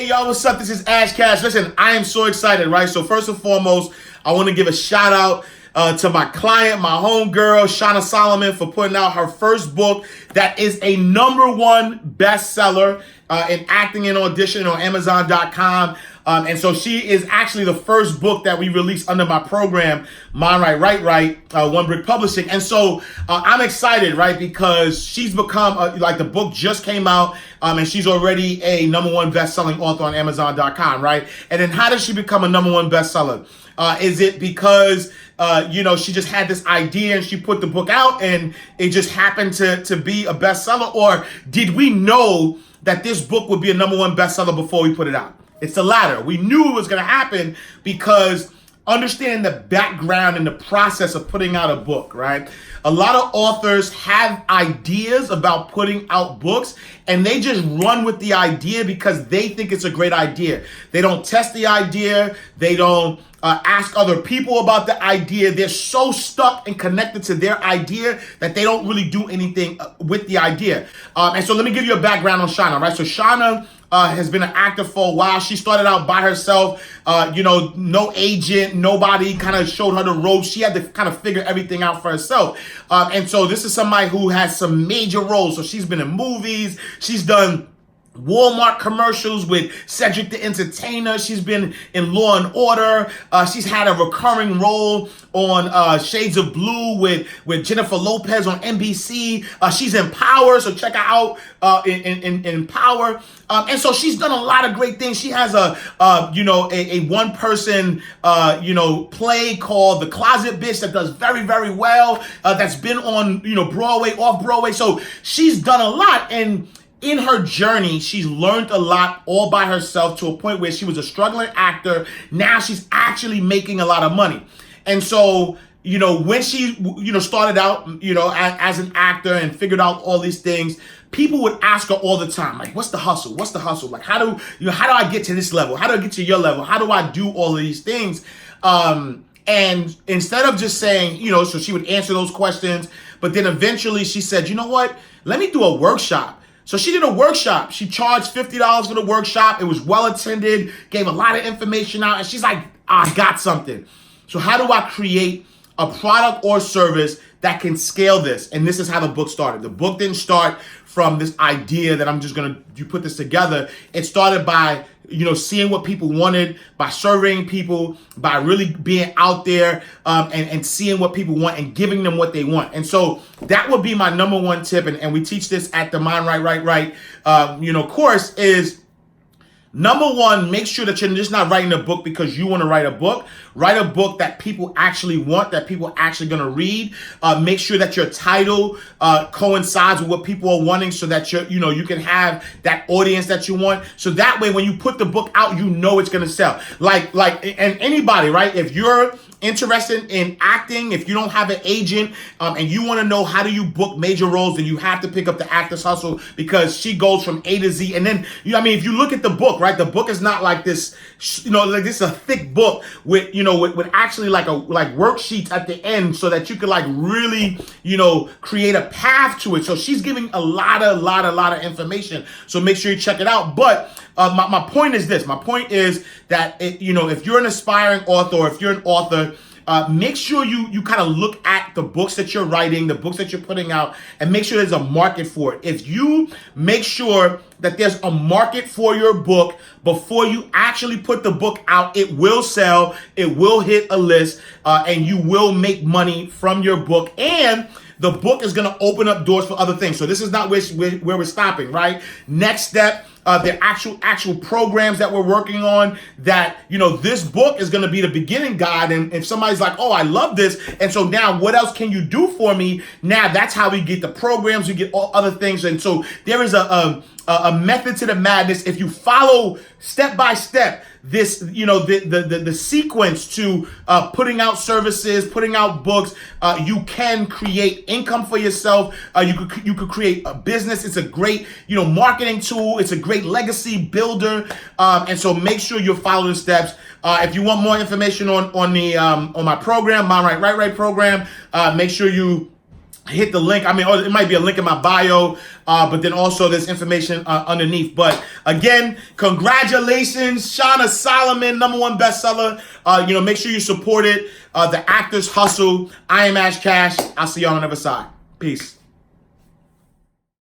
Hey, y'all, what's up? This is Ash Cash. Listen, I am so excited, right? So first and foremost, I want to give a shout out to my client, my homegirl, Shauna Solomon, for putting out her first book that is a #1 bestseller in acting and auditioning on Amazon.com. And so she is actually the first book that we released under my program, Mind Right, One Brick Publishing. And so I'm excited, right? Because she's become, like the book just came out and she's already a #1 best-selling author on Amazon.com, right? And then how did she become a #1 bestseller? Is it because, she just had this idea and she put the book out and it just happened to be a bestseller? Or did we know that this book would be a #1 bestseller before we put it out? It's the latter. We knew it was going to happen because understanding the background and the process of putting out a book, right? A lot of authors have ideas about putting out books and they just run with the idea because they think it's a great idea. They don't test the idea. They don't ask other people about the idea. They're so stuck and connected to their idea that they don't really do anything with the idea. And so let me give you a background on Shauna, right? So Shauna has been an actor for a while. She started out by herself, no agent, nobody kind of showed her the ropes. She had to kind of figure everything out for herself. And so this is somebody who has some major roles. So she's been in movies. She's done Walmart commercials with Cedric the Entertainer. She's been in Law and Order. She's had a recurring role on Shades of Blue with Jennifer Lopez on NBC. She's in Power, so check her out in Power. And so she's done a lot of great things. She has a one-person play called The Closet Bitch that does very, very well. That's been on Broadway, off Broadway. So she's done a lot. And in her journey, she's learned a lot all by herself to a point where she was a struggling actor. Now she's actually making a lot of money. And so, when she, started out, as an actor and figured out all these things, people would ask her all the time, like, what's the hustle? What's the hustle? Like, how do I get to this level? How do I get to your level? How do I do all of these things? And instead of just saying, so she would answer those questions, but then eventually she said, you know what? Let me do a workshop. So she did a workshop. She charged $50 for the workshop. It was well attended, gave a lot of information out, and she's like, I got something. So how do I create a product or service that can scale this? And this is how the book started. The book didn't start from this idea that I'm just going to put this together. It started by, seeing what people wanted, by surveying people, by really being out there and seeing what people want and giving them what they want. And so that would be my #1 tip. And we teach this at the Mind Right, course is, #1, make sure that you're just not writing a book because you want to write a book. Write a book that people actually want, that people are actually going to read. Make sure that your title coincides with what people are wanting so that you can have that audience that you want. So that way, when you put the book out, it's going to sell. And anybody, right? If you're interested in acting, if you don't have an agent and you want to know how do you book major roles, then you have to pick up the Actors Hustle because she goes from A to Z. And then, if you look at the book, right? The book is not like this, like this is a thick book with actually like worksheets at the end so that you could really, create a path to it. So she's giving a lot of information. So make sure you check it out. But my point is this. My point is that, if you're an aspiring author or if you're an author, make sure you kind of look at the books that you're writing, the books that you're putting out, and make sure there's a market for it. If you make sure that there's a market for your book before you actually put the book out, it will sell, it will hit a list, and you will make money from your book. And the book is going to open up doors for other things. So this is not where we're stopping, right? Next step, there are actual programs that we're working on that, this book is going to be the beginning guide. And if somebody's like, oh, I love this. And so now what else can you do for me? Now that's how we get the programs, we get all other things. And so there is a method to the madness. If you follow step by step this, the sequence to putting out services, putting out books, you can create income for yourself. You could create a business. It's a great, marketing tool. It's a great legacy builder. And so make sure you follow the steps. If you want more information on my program, my Right program, make sure you hit the link. I mean, it might be a link in my bio, but then also there's information underneath. But again, congratulations, Shauna Solomon, #1 bestseller. Make sure you support it. The Actors Hustle. I am Ash Cash. I'll see y'all on the other side. Peace.